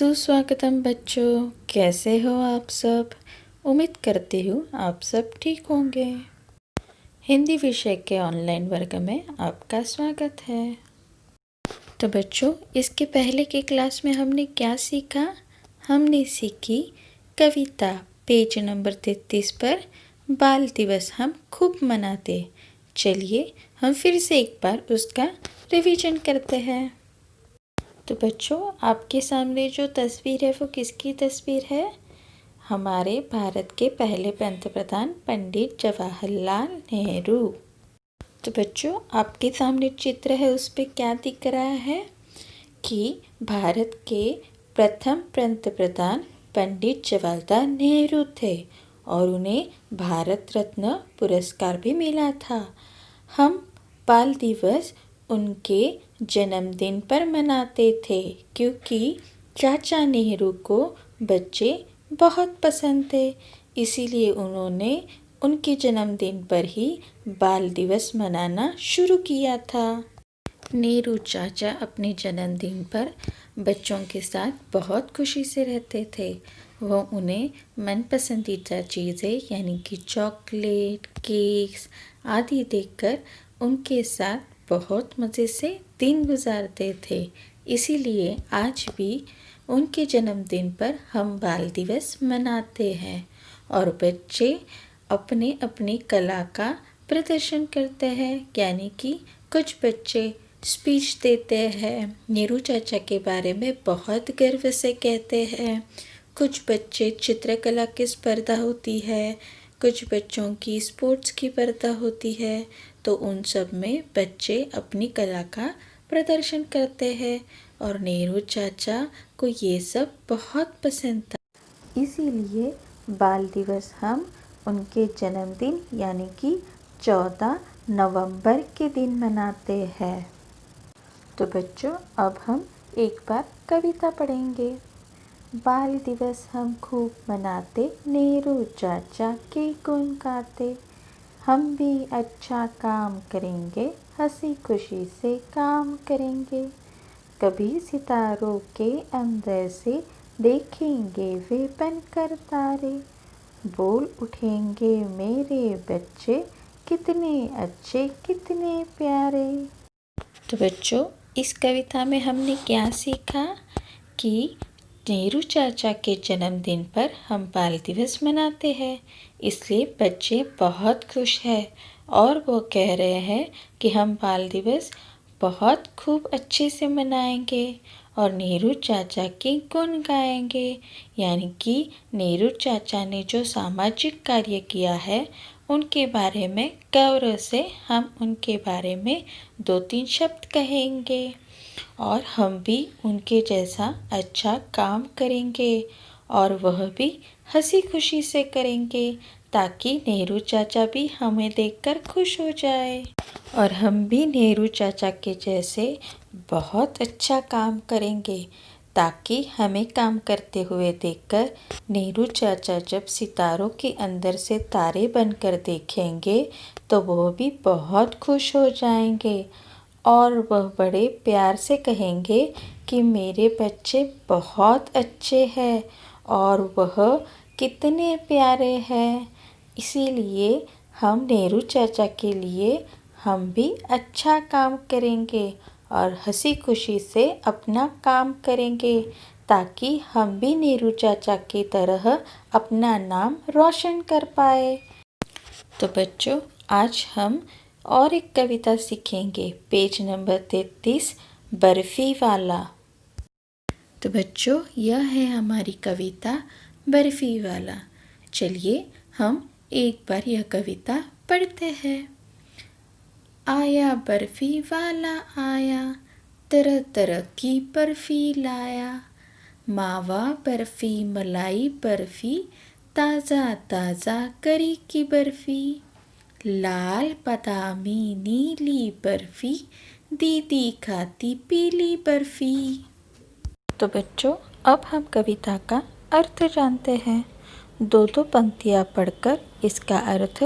सुस्वागतम बच्चों, कैसे हो आप सब। उम्मीद करती हूँ आप सब ठीक होंगे। हिंदी विषय के ऑनलाइन वर्ग में आपका स्वागत है। तो बच्चों, इसके पहले की क्लास में हमने क्या सीखा? हमने सीखी कविता पेज नंबर 33 पर बाल दिवस हम खूब मनाते। चलिए हम फिर से एक बार उसका रिवीजन करते हैं। तो बच्चों, आपके सामने जो तस्वीर है वो किसकी तस्वीर है? हमारे भारत के पहले पंतप्रधान पंडित जवाहरलाल नेहरू। तो बच्चों, आपके सामने चित्र है, उस पे क्या दिख रहा है कि भारत के प्रथम पंतप्रधान पंडित जवाहरलाल नेहरू थे और उन्हें भारत रत्न पुरस्कार भी मिला था। हम बाल दिवस उनके जन्मदिन पर मनाते थे क्योंकि चाचा नेहरू को बच्चे बहुत पसंद थे, इसीलिए उन्होंने उनके जन्मदिन पर ही बाल दिवस मनाना शुरू किया था। नेहरू चाचा अपने जन्मदिन पर बच्चों के साथ बहुत खुशी से रहते थे। वो उन्हें मनपसंदीदा चीज़ें यानी कि चॉकलेट, केक्स आदि देकर उनके साथ बहुत मज़े से दिन गुजारते थे। इसीलिए आज भी उनके जन्मदिन पर हम बाल दिवस मनाते हैं और बच्चे अपने अपनी कला का प्रदर्शन करते हैं, यानी कि कुछ बच्चे स्पीच देते हैं, नेहरू चाचा के बारे में बहुत गर्व से कहते हैं। कुछ बच्चे चित्रकला की स्पर्धा होती है, कुछ बच्चों की स्पोर्ट्स की स्पर्धा होती है, तो उन सब में बच्चे अपनी कला का प्रदर्शन करते हैं और नेहरू चाचा को ये सब बहुत पसंद था। इसीलिए बाल दिवस हम उनके जन्मदिन यानी कि 14 नवंबर के दिन मनाते हैं। तो बच्चों, अब हम एक बार कविता पढ़ेंगे। बाल दिवस हम खूब मनाते, नेहरू चाचा के गुण गाते। हम भी अच्छा काम करेंगे, हंसी खुशी से काम करेंगे। कभी सितारों के अंदर से देखेंगे वे बनकर तारे। बोल उठेंगे मेरे बच्चे, कितने अच्छे कितने प्यारे। तो बच्चों, इस कविता में हमने क्या सीखा कि नेहरू चाचा के जन्मदिन पर हम बाल दिवस मनाते हैं, इसलिए बच्चे बहुत खुश हैं और वो कह रहे हैं कि हम बाल दिवस बहुत खूब अच्छे से मनाएंगे और नेहरू चाचा के गुण गाएंगे। यानी कि नेहरू चाचा ने जो सामाजिक कार्य किया है उनके बारे में गौरव से हम उनके बारे में 2-3 शब्द कहेंगे और हम भी उनके जैसा अच्छा काम करेंगे और वह भी हंसी खुशी से करेंगे ताकि नेहरू चाचा भी हमें देखकर खुश हो जाए और हम भी नेहरू चाचा के जैसे बहुत अच्छा काम करेंगे ताकि हमें काम करते हुए देखकर नेहरू चाचा जब सितारों के अंदर से तारे बनकर देखेंगे तो वह भी बहुत खुश हो जाएंगे और वह बड़े प्यार से कहेंगे कि मेरे बच्चे बहुत अच्छे हैं और वह कितने प्यारे हैं। इसीलिए हम नेहरू चाचा के लिए हम भी अच्छा काम करेंगे और हंसी खुशी से अपना काम करेंगे ताकि हम भी नेहरू चाचा की तरह अपना नाम रोशन कर पाए। तो बच्चों, आज हम और एक कविता सीखेंगे, पेज नंबर 33 बर्फी वाला। तो बच्चों, यह है हमारी कविता बर्फी वाला। चलिए हम एक बार यह कविता पढ़ते हैं। आया बर्फी वाला आया, तरह तरह की बर्फी लाया। मावा बर्फी, मलाई बर्फी, ताज़ा ताज़ा करी की बर्फी। लाल बादामी नीली बर्फी, दीदी खाती पीली बर्फी। तो बच्चों, अब हम कविता का अर्थ जानते हैं। 2-2 पंक्तियाँ पढ़कर इसका अर्थ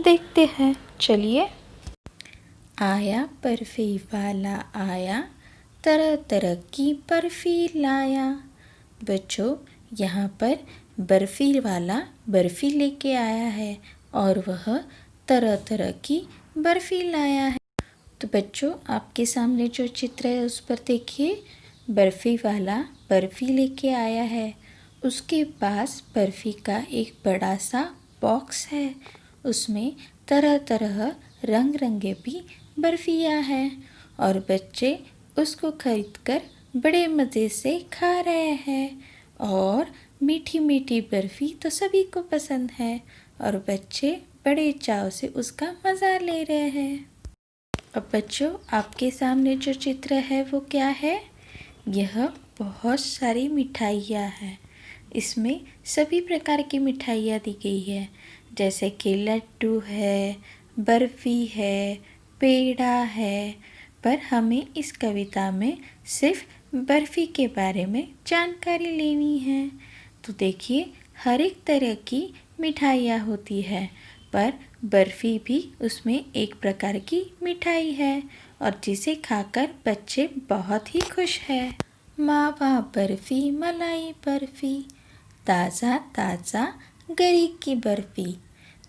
देखते हैं। चलिए। आया बर्फी वाला आया, तरह तरह की बर्फी लाया। बच्चों, यहाँ पर बर्फ़ी वाला बर्फ़ी लेके आया है और वह तरह तरह की बर्फ़ी लाया है। तो बच्चों, आपके सामने जो चित्र है उस पर देखिए, बर्फ़ी वाला बर्फ़ी लेके आया है। उसके पास बर्फ़ी का एक बड़ा सा बॉक्स है। उसमें तरह तरह रंग रंगे भी बर्फ़ियाँ हैं और बच्चे उसको खरीदकर बड़े मज़े से खा रहे हैं। और मीठी मीठी बर्फ़ी तो सभी को पसंद है और बच्चे बड़े चाव से उसका मज़ा ले रहे हैं। अब बच्चों, आपके सामने जो चित्र है वो क्या है? यह बहुत सारी मिठाइयाँ हैं। इसमें सभी प्रकार की मिठाइयाँ दी गई है, जैसे कि लड्डू है, बर्फ़ी है, पेड़ा है। पर हमें इस कविता में सिर्फ बर्फ़ी के बारे में जानकारी लेनी है। तो देखिए, हर एक तरह की मिठाइयाँ होती है, पर बर्फ़ी भी उसमें एक प्रकार की मिठाई है और जिसे खाकर बच्चे बहुत ही खुश हैं। मावा बर्फ़ी, मलाई बर्फ़ी, ताज़ा ताज़ा गरी की बर्फ़ी।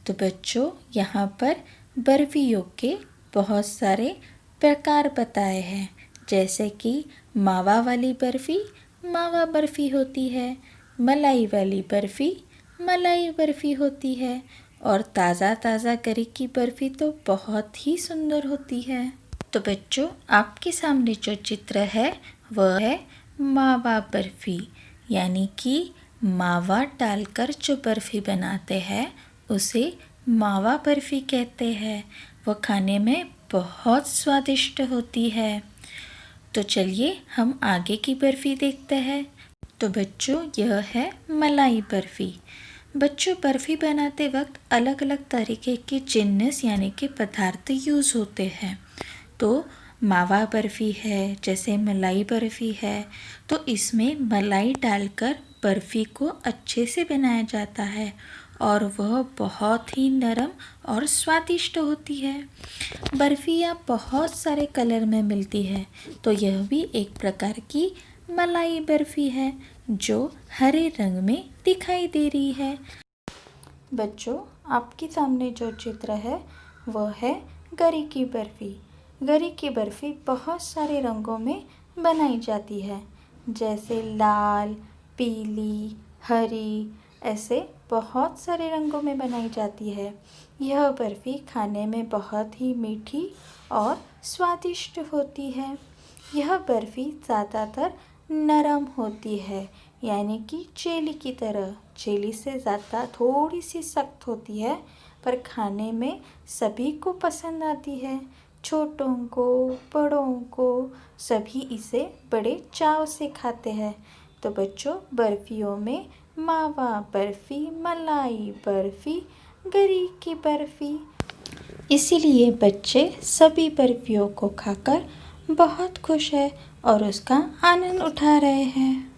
तो बच्चों, यहाँ पर बर्फ़ियों के बहुत सारे प्रकार बताए हैं, जैसे कि मावा वाली बर्फ़ी मावा बर्फ़ी होती है, मलाई वाली बर्फ़ी मलाई बर्फ़ी होती है और ताज़ा ताज़ा गरी की बर्फ़ी तो बहुत ही सुंदर होती है। तो बच्चों, आपके सामने जो चित्र है वह है मावा बर्फ़ी, यानी कि मावा डालकर जो बर्फ़ी बनाते हैं उसे मावा बर्फ़ी कहते हैं। वह खाने में बहुत स्वादिष्ट होती है। तो चलिए हम आगे की बर्फ़ी देखते हैं। तो बच्चों, यह है मलाई बर्फ़ी। बच्चों, बर्फ़ी बनाते वक्त अलग अलग तरीके के जिन्नस यानी कि पदार्थ यूज़ होते हैं। तो मावा बर्फ़ी है, जैसे मलाई बर्फ़ी है, तो इसमें मलाई डालकर बर्फ़ी को अच्छे से बनाया जाता है और वह बहुत ही नरम और स्वादिष्ट होती है। बर्फ़ियाँ बहुत सारे कलर में मिलती है, तो यह भी एक प्रकार की मलाई बर्फ़ी है जो हरे रंग में दिखाई दे रही है। बच्चों, आपके सामने जो चित्र है वह है गरी की बर्फ़ी। गरी की बर्फ़ी बहुत सारे रंगों में बनाई जाती है, जैसे लाल, पीली, हरी, ऐसे बहुत सारे रंगों में बनाई जाती है। यह बर्फ़ी खाने में बहुत ही मीठी और स्वादिष्ट होती है। यह बर्फ़ी ज़्यादातर नरम होती है, यानी कि जेली की तरह। जेली से ज़्यादा थोड़ी सी सख्त होती है, पर खाने में सभी को पसंद आती है। छोटों को, बड़ों को, सभी इसे बड़े चाव से खाते हैं। तो बच्चों, बर्फ़ियों में मावा बर्फ़ी, मलाई बर्फ़ी, गरी की बर्फ़ी, इसीलिए बच्चे सभी बर्फ़ियों को खाकर बहुत खुश है और उसका आनंद उठा रहे हैं।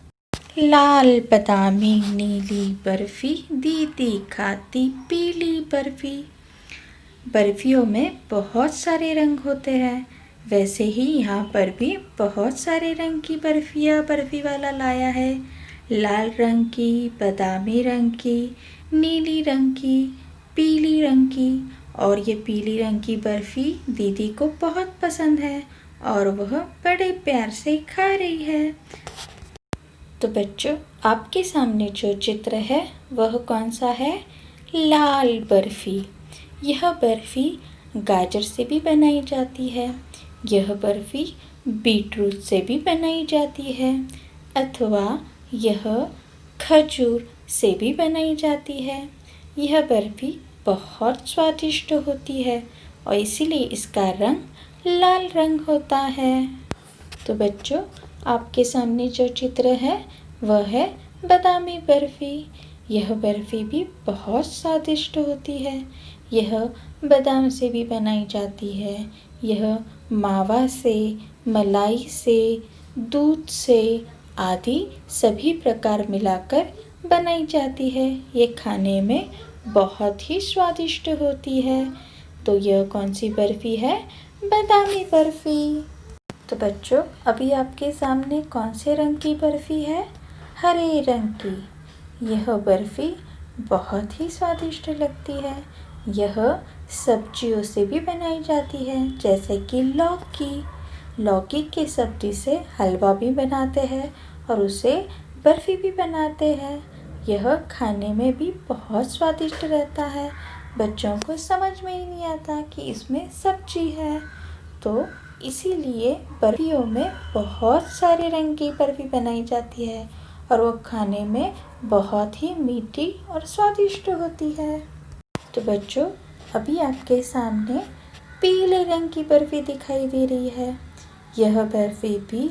लाल बादामी नीली बर्फ़ी, दीदी खाती पीली बर्फ़ी। बर्फ़ियों में बहुत सारे रंग होते हैं, वैसे ही यहाँ पर भी बहुत सारे रंग की बर्फ़ियाँ बर्फ़ी वाला लाया है। लाल रंग की, बादामी रंग की, नीली रंग की, पीली रंग की, और ये पीली रंग की बर्फ़ी दीदी को बहुत पसंद है और वह बड़े प्यार से खा रही है। तो बच्चों, आपके सामने जो चित्र है वह कौन सा है? लाल बर्फ़ी। यह बर्फ़ी गाजर से भी बनाई जाती है। यह बर्फ़ी बीटरूट से भी बनाई जाती है, अथवा यह खजूर से भी बनाई जाती है। यह बर्फ़ी बहुत स्वादिष्ट होती है और इसीलिए इसका रंग लाल रंग होता है। तो बच्चों, आपके सामने जो चित्र है वह है बादामी बर्फ़ी। यह बर्फ़ी भी बहुत स्वादिष्ट होती है। यह बादाम से भी बनाई जाती है। यह मावा से, मलाई से, दूध से आदि सभी प्रकार मिलाकर बनाई जाती है। ये खाने में बहुत ही स्वादिष्ट होती है। तो यह कौन सी बर्फ़ी है? बादामी बर्फ़ी। तो बच्चों, अभी आपके सामने कौन से रंग की बर्फ़ी है? हरे रंग की। यह बर्फ़ी बहुत ही स्वादिष्ट लगती है। यह सब्जियों से भी बनाई जाती है, जैसे कि लौकी। लौकी की सब्ज़ी से हलवा भी बनाते हैं और उसे बर्फ़ी भी बनाते हैं। यह खाने में भी बहुत स्वादिष्ट रहता है। बच्चों को समझ में ही नहीं आता कि इसमें सब्जी है, तो इसीलिए बर्फ़ियों में बहुत सारे रंग की बर्फ़ी बनाई जाती है और वो खाने में बहुत ही मीठी और स्वादिष्ट होती है। तो बच्चों, अभी आपके सामने पीले रंग की बर्फ़ी दिखाई दे रही है। यह बर्फ़ी भी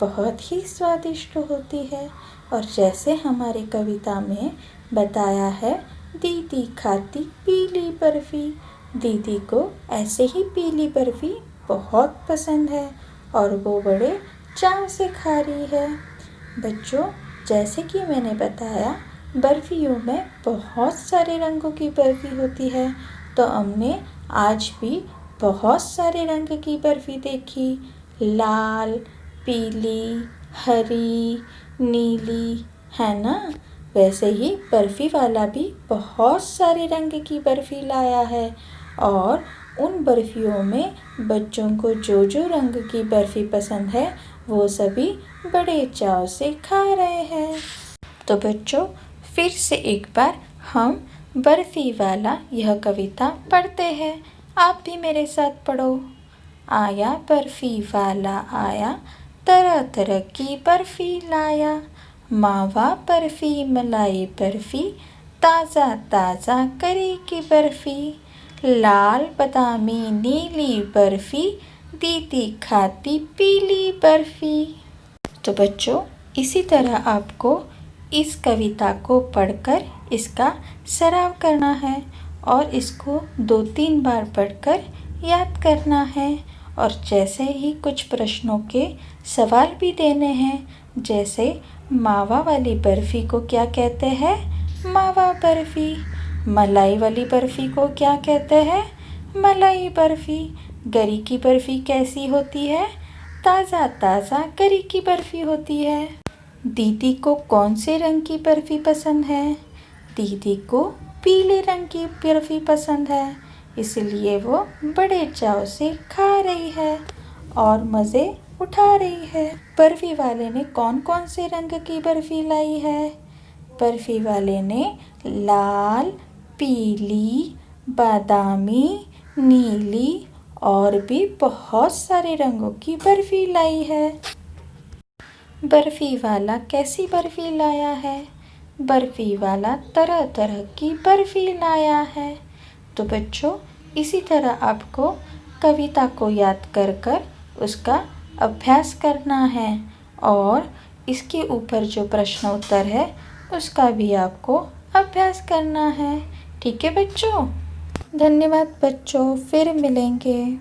बहुत ही स्वादिष्ट होती है और जैसे हमारी कविता में बताया है, दीदी खाती पीली बर्फ़ी। दीदी को ऐसे ही पीली बर्फ़ी बहुत पसंद है और वो बड़े चाव से खा रही है। बच्चों, जैसे कि मैंने बताया, बर्फ़ियों में बहुत सारे रंगों की बर्फ़ी होती है, तो हमने आज भी बहुत सारे रंग की बर्फ़ी देखी। लाल, पीली, हरी, नीली, है ना? वैसे ही बर्फ़ी वाला भी बहुत सारे रंग की बर्फ़ी लाया है और उन बर्फ़ियों में बच्चों को जो जो रंग की बर्फ़ी पसंद है वो सभी बड़े चाव से खा रहे हैं। तो बच्चों, फिर से एक बार हम बर्फ़ी वाला यह कविता पढ़ते हैं। आप भी मेरे साथ पढ़ो। आया बर्फ़ी वाला आया, तरह तरह की बर्फ़ी लाया। मावा बर्फ़ी, मलाई बर्फ़ी, ताज़ा ताज़ा करी की बर्फ़ी। लाल बादामी नीली बर्फ़ी, दीदी खाती पीली बर्फ़ी। तो बच्चों, इसी तरह आपको इस कविता को पढ़कर इसका सराव करना है और इसको 2-3 बार पढ़कर याद करना है। और जैसे ही कुछ प्रश्नों के सवाल भी देने हैं, जैसे मावा वाली बर्फ़ी को क्या कहते हैं? मावा बर्फ़ी। मलाई वाली बर्फ़ी को क्या कहते हैं? मलाई बर्फ़ी। गरी की बर्फ़ी कैसी होती है? ताज़ा ताज़ा गरी की बर्फ़ी होती है। दीदी को कौन से रंग की बर्फ़ी पसंद है? दीदी को पीले रंग की बर्फ़ी पसंद है, इसलिए वो बड़े चाव से खा रही है और मज़े उठा रही है। बर्फ़ी वाले ने कौन कौन से रंग की बर्फ़ी लाई है? बर्फ़ी वाले ने लाल, पीली, बादामी, नीली और भी बहुत सारे रंगों की बर्फ़ी लाई है। बर्फ़ी वाला कैसी बर्फ़ी लाया है? बर्फ़ी वाला तरह तरह की बर्फ़ी लाया है। तो बच्चों, इसी तरह आपको कविता को याद कर कर उसका अभ्यास करना है और इसके ऊपर जो प्रश्न उत्तर है उसका भी आपको अभ्यास करना है। ठीक है बच्चों? धन्यवाद बच्चों, फिर मिलेंगे।